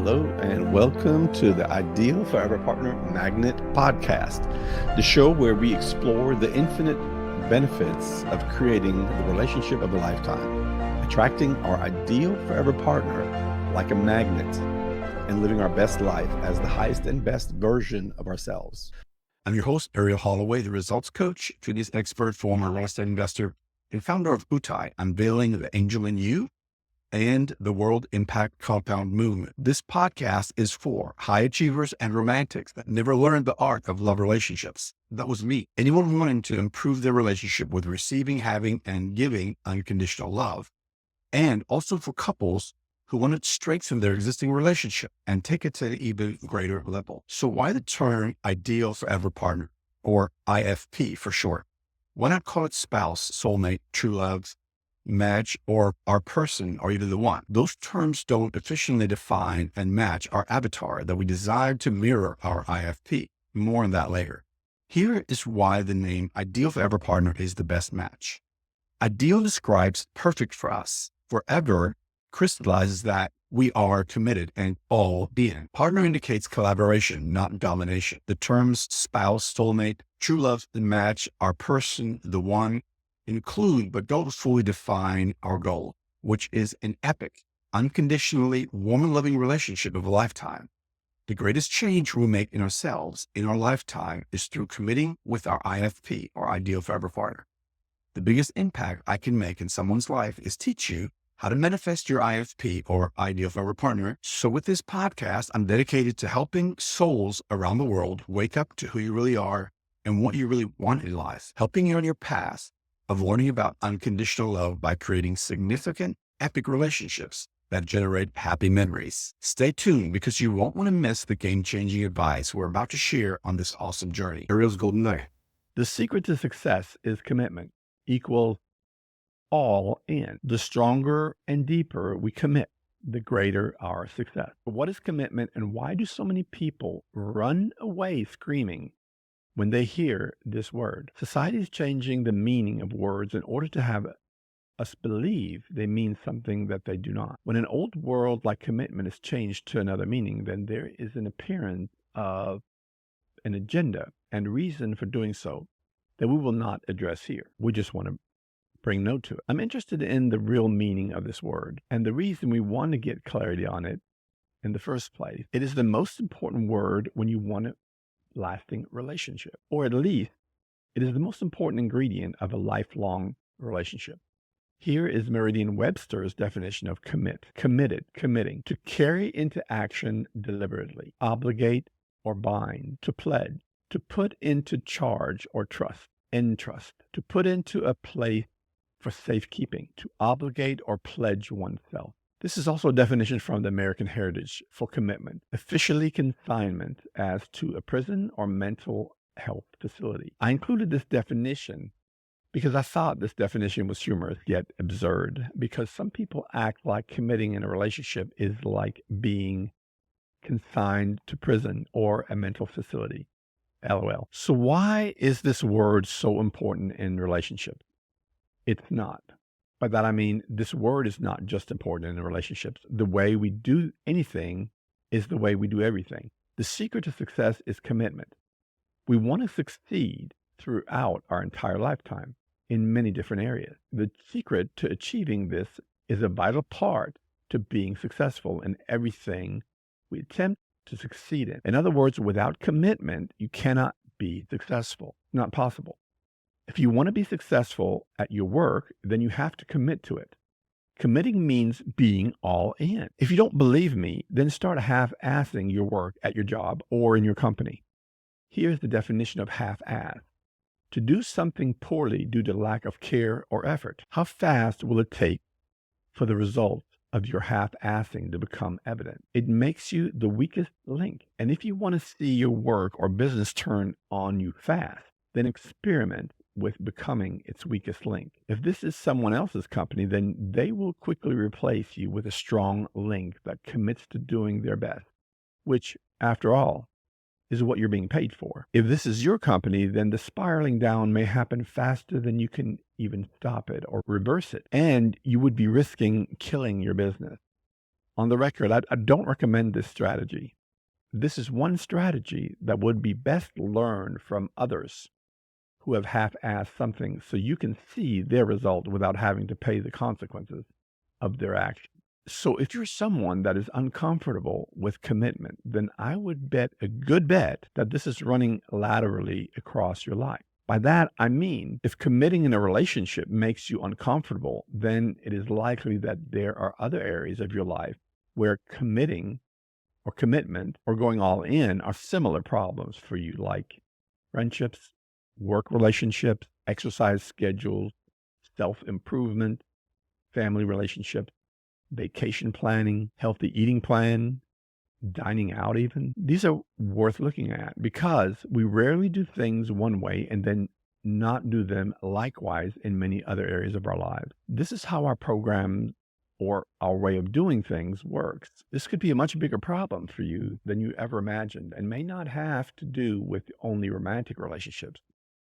Hello, and welcome to the Ideal Forever Partner Magnet podcast, the show where we explore the infinite benefits of creating the relationship of a lifetime, attracting our ideal forever partner like a magnet, and living our best life as the highest and best version of ourselves. I'm your host, Arell Holloway, the results coach, fitness expert, former real estate investor, and founder of UTAIY, Unveiling the Angel in You, and the World Impact Compound Movement. This podcast is for high achievers and romantics that never learned the art of love relationships. That was me. Anyone wanting to improve their relationship with receiving, having, and giving unconditional love. And also for couples who want to strengthen their existing relationship and take it to an even greater level. So why the term Ideal Forever Partner, or IFP for short? Why not call it spouse, soulmate, true love, match, or our person, or even the one? Those terms don't efficiently define and match our avatar that we desire to mirror our IFP. More on that later. Here is why the name Ideal Forever Partner is the best match. Ideal describes perfect for us. Forever crystallizes that we are committed and all in. Partner indicates collaboration, not domination. The terms spouse, soulmate, true love, and match, our person, the one, include but don't fully define our goal, which is an epic, unconditionally woman-loving relationship of a lifetime. The greatest change we make in ourselves in our lifetime is through committing with our IFP, or Ideal Forever Partner. The biggest impact I can make in someone's life is teach you how to manifest your IFP, or Ideal Forever Partner. So with this podcast, I'm dedicated to helping souls around the world wake up to who you really are and what you really want in life, helping you on your path of learning about unconditional love by creating significant, epic relationships that generate happy memories. Stay tuned because you won't want to miss the game-changing advice we're about to share on this awesome journey. Arell's Golden Nugget. The secret to success is commitment equals all in. The stronger and deeper we commit, the greater our success. What is commitment, and why do so many people run away screaming when they hear this word? Society is changing the meaning of words in order to have us believe they mean something that they do not. When an old word like commitment is changed to another meaning, then there is an appearance of an agenda and reason for doing so that we will not address here. We just want to bring note to it. I'm interested in the real meaning of this word and the reason we want to get clarity on it in the first place. It is the most important word when you want a lasting relationship, or at least it is the most important ingredient of a lifelong relationship. Here is Merriam-Webster's definition of committed, committing, to carry into action deliberately, obligate or bind, to pledge, to put into charge or trust, entrust, to put into a place for safekeeping, to obligate or pledge oneself. This is also a definition from the American Heritage for commitment, officially consignment as to a prison or mental health facility. I included this definition because I thought this definition was humorous yet absurd, because some people act like committing in a relationship is like being consigned to prison or a mental facility. LOL. So why is this word so important in relationships? It's not. By that I mean, this word is not just important in relationships. The way we do anything is the way we do everything. The secret to success is commitment. We want to succeed throughout our entire lifetime in many different areas. The secret to achieving this is a vital part to being successful in everything we attempt to succeed in. In other words, without commitment, you cannot be successful. Not possible. If you want to be successful at your work, then you have to commit to it. Committing means being all in. If you don't believe me, then start half-assing your work at your job or in your company. Here's the definition of half-ass. To do something poorly due to lack of care or effort. How fast will it take for the results of your half-assing to become evident? It makes you the weakest link. And if you want to see your work or business turn on you fast, then experiment with becoming its weakest link. If this is someone else's company, then they will quickly replace you with a strong link that commits to doing their best, which, after all, is what you're being paid for. If this is your company, then the spiraling down may happen faster than you can even stop it or reverse it, and you would be risking killing your business. On the record, I don't recommend this strategy. This is one strategy that would be best learned from others who have half-assed something so you can see their result without having to pay the consequences of their action. So if you're someone that is uncomfortable with commitment, then I would bet a good bet that this is running laterally across your life. By that, I mean, if committing in a relationship makes you uncomfortable, then it is likely that there are other areas of your life where committing or commitment or going all in are similar problems for you, like friendships, work relationships, exercise schedules, self-improvement, family relationships, vacation planning, healthy eating plan, dining out even. These are worth looking at because we rarely do things one way and then not do them likewise in many other areas of our lives. This is how our program or our way of doing things works. This could be a much bigger problem for you than you ever imagined and may not have to do with only romantic relationships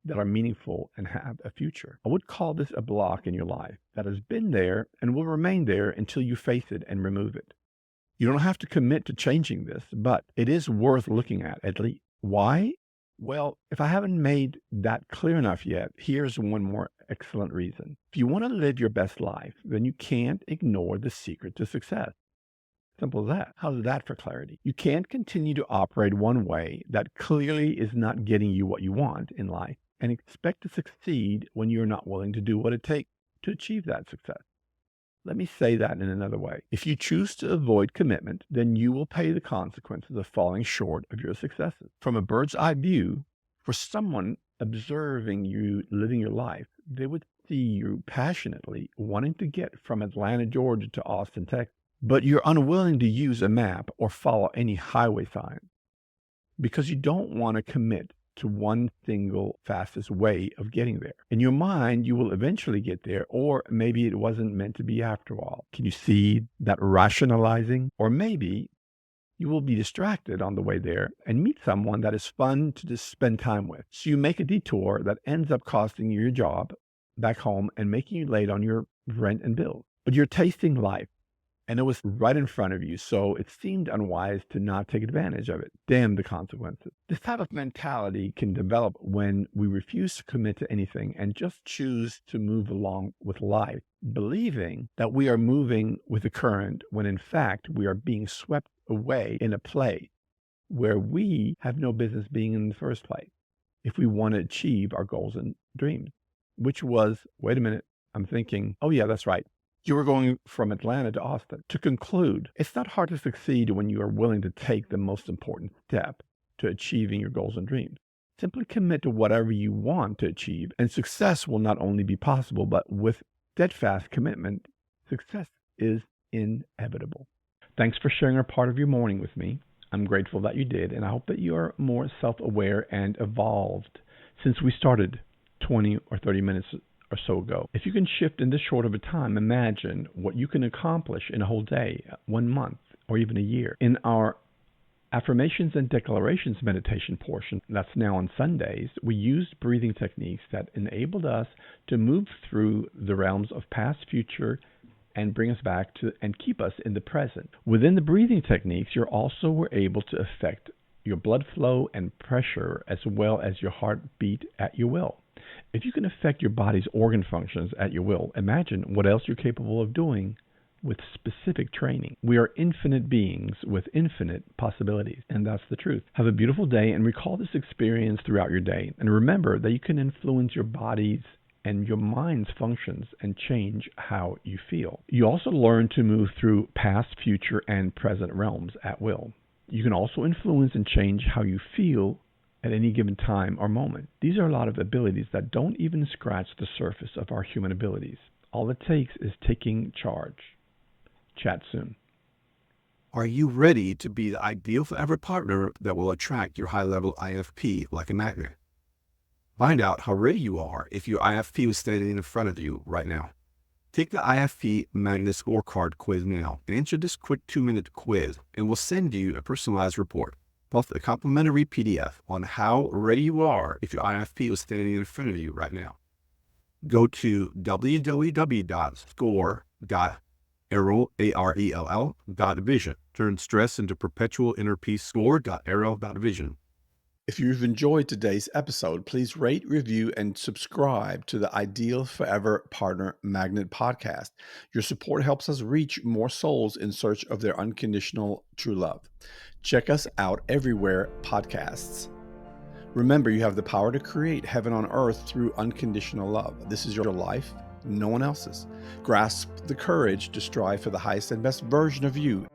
that are meaningful and have a future. I would call this a block in your life that has been there and will remain there until you face it and remove it. You don't have to commit to changing this, but it is worth looking at least. Why? Well, if I haven't made that clear enough yet, here's one more excellent reason. If you want to live your best life, then you can't ignore the secret to success. Simple as that. How's that for clarity? You can't continue to operate one way that clearly is not getting you what you want in life and expect to succeed when you're not willing to do what it takes to achieve that success. Let me say that in another way. If you choose to avoid commitment, then you will pay the consequences of falling short of your successes. From a bird's eye view, for someone observing you living your life, they would see you passionately wanting to get from Atlanta, Georgia to Austin, Texas, but you're unwilling to use a map or follow any highway sign because you don't want to commit to one single fastest way of getting there. In your mind, you will eventually get there, or maybe it wasn't meant to be after all. Can you see that rationalizing? Or maybe you will be distracted on the way there and meet someone that is fun to just spend time with. So you make a detour that ends up costing you your job back home and making you late on your rent and bills. But you're tasting life, and it was right in front of you, so it seemed unwise to not take advantage of it. Damn the consequences. This type of mentality can develop when we refuse to commit to anything and just choose to move along with life, believing that we are moving with the current when in fact we are being swept away in a play where we have no business being in the first place if we want to achieve our goals and dreams, which was, wait a minute, I'm thinking, oh yeah, that's right. You were going from Atlanta to Austin. To conclude, it's not hard to succeed when you are willing to take the most important step to achieving your goals and dreams. Simply commit to whatever you want to achieve, and success will not only be possible, but with steadfast commitment, success is inevitable. Thanks for sharing a part of your morning with me. I'm grateful that you did, and I hope that you are more self-aware and evolved since we started 20 or 30 minutes or so ago. If you can shift in this short of a time, imagine what you can accomplish in a whole day, 1 month, or even a year. In our affirmations and declarations meditation portion, that's now on Sundays, we used breathing techniques that enabled us to move through the realms of past, future, and bring us back to and keep us in the present. Within the breathing techniques, you also were able to affect your blood flow and pressure as well as your heartbeat at your will. If you can affect your body's organ functions at your will, imagine what else you're capable of doing with specific training. We are infinite beings with infinite possibilities, and that's the truth. Have a beautiful day and recall this experience throughout your day. And remember that you can influence your body's and your mind's functions and change how you feel. You also learn to move through past, future, and present realms at will. You can also influence and change how you feel at any given time or moment. These are a lot of abilities that don't even scratch the surface of our human abilities. All it takes is taking charge. Chat soon. Are you ready to be the ideal forever partner that will attract your high-level IFP like a magnet? Find out how ready you are if your IFP was standing in front of you right now. Take the IFP Magnet Scorecard quiz now and answer this quick 2-minute quiz, and we'll send you a personalized report, plus a complimentary PDF on how ready you are if your IFP was standing in front of you right now. Go to www.score.io Arell, A-R-E-L-L, .vision. Turn stress into perpetual inner peace. Score.arell.vision. If you've enjoyed today's episode, please rate, review, and subscribe to the Ideal Forever Partner Magnet podcast. Your support helps us reach more souls in search of their unconditional true love. Check us out everywhere podcasts. Remember, you have the power to create heaven on earth through unconditional love. This is your life, no one else's. Grasp the courage to strive for the highest and best version of you